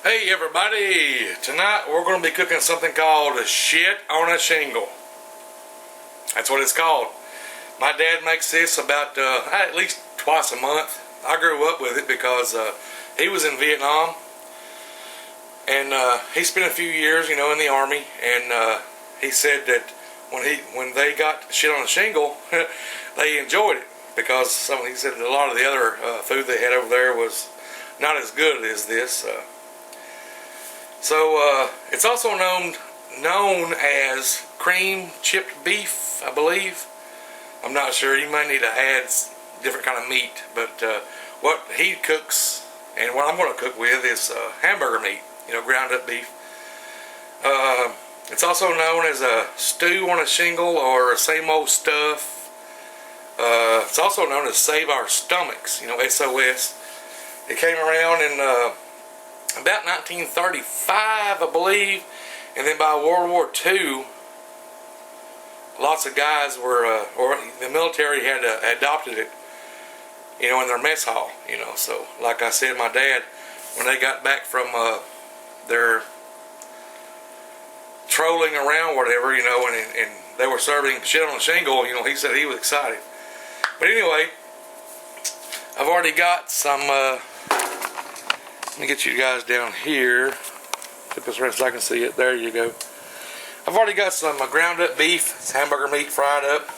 Hey everybody, tonight we're going to be cooking something called shit on a shingle. That's what it's called. My dad makes this about at least twice a month. I grew up with it because he was in Vietnam, and he spent a few years, in the army, and he said that when they got shit on a shingle, they enjoyed it because he said that a lot of the other food they had over there was not as good as this. So it's also known as cream chipped beef, I believe. I'm not sure. You might need to add different kind of meat, but what he cooks and what I'm going to cook with is hamburger meat, ground up beef. It's also known as a stew on a shingle or same old stuff. It's also known as save our stomachs, SOS. It came around in about 1935, I believe, and then by World War II, lots of guys were, or the military had adopted it, in their mess hall, So, like I said, my dad, when they got back from their trolling around, whatever, and they were serving shit on a shingle, he said he was excited. But anyway, I've already got some. Let me get you guys down here. Put this around so I can see it. There you go. I've already got some ground up beef. It's hamburger meat fried up.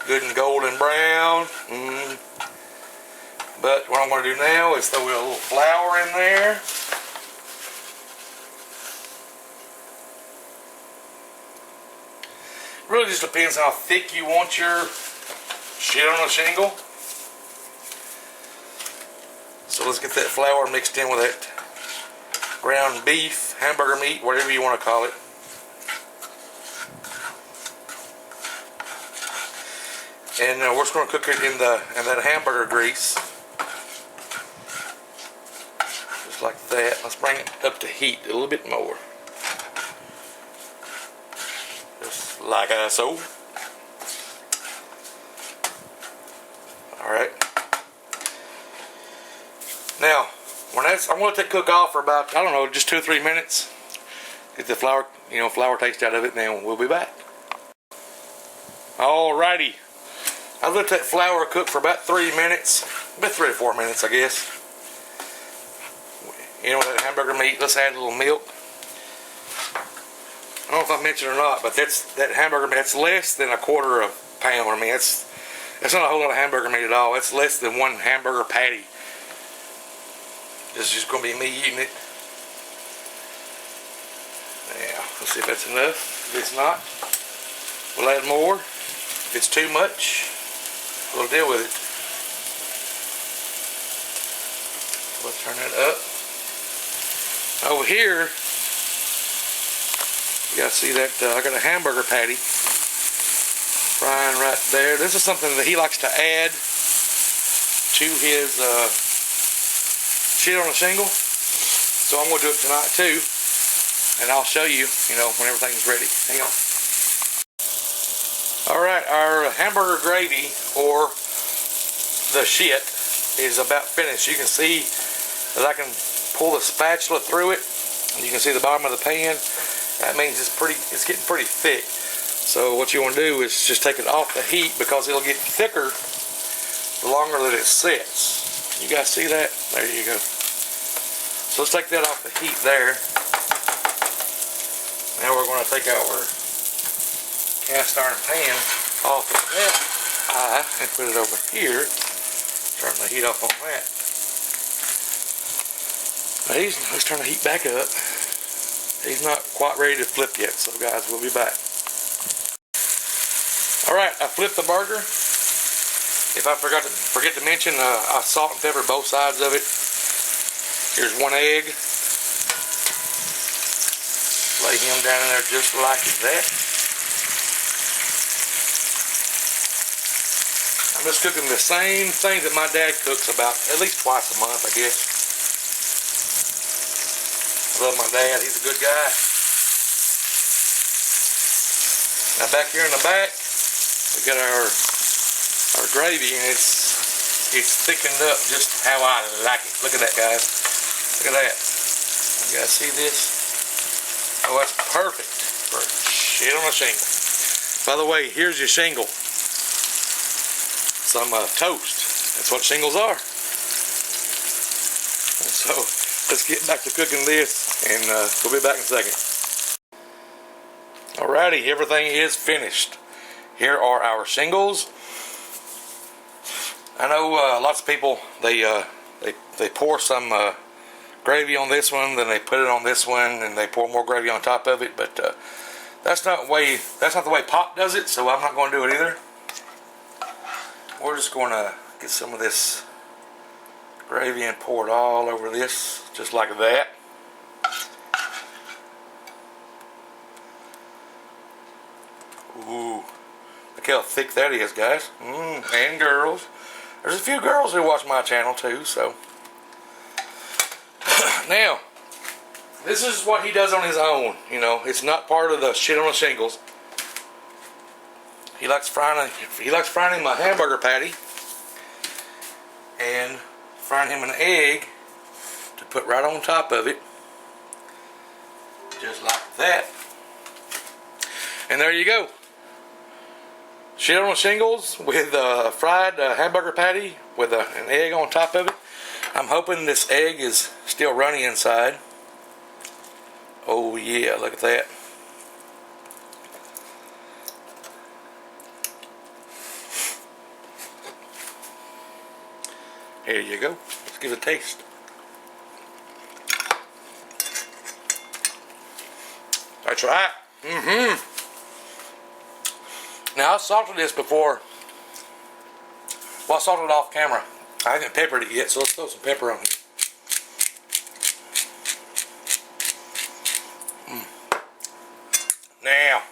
Good and golden brown. But what I'm going to do now is throw a little flour in there. It really just depends how thick you want your shit on a shingle. So let's get that flour mixed in with that ground beef, hamburger meat, whatever you want to call it. And we're just going to cook it in that hamburger grease, just like that. Let's bring it up to heat a little bit more, just like so. All right. Now, I'm going to cook off for about, I don't know, just 2 or 3 minutes. Get the flour, flour taste out of it, and then we'll be back. Alrighty. I've let that flour cook for about 3 minutes, about 3 or 4 minutes, I guess. That hamburger meat, let's add a little milk. I don't know if I mentioned or not, but that hamburger meat, that's less than 1/4 pound. I mean, that's not a whole lot of hamburger meat at all. It's less than 1 hamburger patty. This is just going to be me eating it. Now, let's see if that's enough. If it's not, we'll add more. If it's too much, we'll deal with it. We'll turn that up. Over here, you guys see that I got a hamburger patty frying right there. This is something that he likes to add to his shit on a shingle, so I'm going to do it tonight too, and I'll show you, when everything's ready. Hang on. Alright, our hamburger gravy, or the shit, is about finished. You can see that I can pull the spatula through it, and you can see the bottom of the pan. That means it's getting pretty thick. So what you want to do is just take it off the heat, because it'll get thicker the longer that it sits. You guys see that? There you go. So let's take that off the heat there. Now we're going to take our cast iron pan off of that eye and put it over here. Turn the heat off on that. Now let's turn the heat back up. He's not quite ready to flip yet, so guys, we'll be back. Alright, I flipped the burger. If I forget to mention, I salt and pepper both sides of it. Here's 1 egg. Lay him down in there just like that. I'm just cooking the same thing that my dad cooks about at least twice a month, I guess. I love my dad. He's a good guy. Now back here in the back, we got our gravy, and it's thickened up just how I like it. Look at that, guys. Look at that. You guys see this? Oh, that's perfect for shit on a shingle. By the way, here's your shingle. Some toast. That's what shingles are. So let's get back to cooking this, and we'll be back in a second. Alrighty, everything is finished. Here are our shingles. I know lots of people, they pour some gravy on this one, then they put it on this one, and they pour more gravy on top of it. But that's not the way Pop does it, so I'm not going to do it either. We're just going to get some of this gravy and pour it all over this, just like that. Ooh, look how thick that is, guys. And girls. There's a few girls who watch my channel too, so. Now, this is what he does on his own. You know, it's not part of the shit on the shingles. He likes frying him a hamburger patty and frying him an egg to put right on top of it, just like that. And there you go. Shit on the shingles with a fried hamburger patty with an egg on top of it. I'm hoping this egg is still runny inside. Oh yeah, look at that. Here you go. Let's give it a taste. That's right. Now, I salted this before. Well, I salted it off camera. I haven't peppered it yet, so let's throw some pepper on it. Now,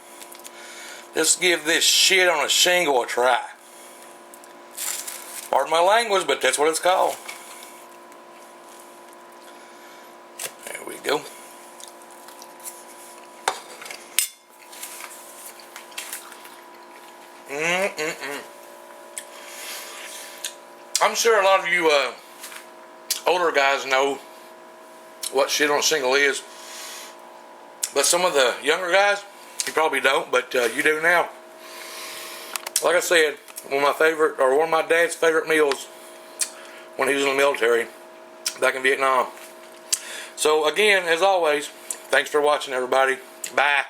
let's give this shit on a shingle a try. Pardon my language, but that's what it's called. There we go. I'm sure a lot of you older guys know what shit on a shingle is, but some of the younger guys, you probably don't, but you do now. Like I said, one of my dad's favorite meals when he was in the military back in Vietnam. So again, as always, thanks for watching, everybody. Bye.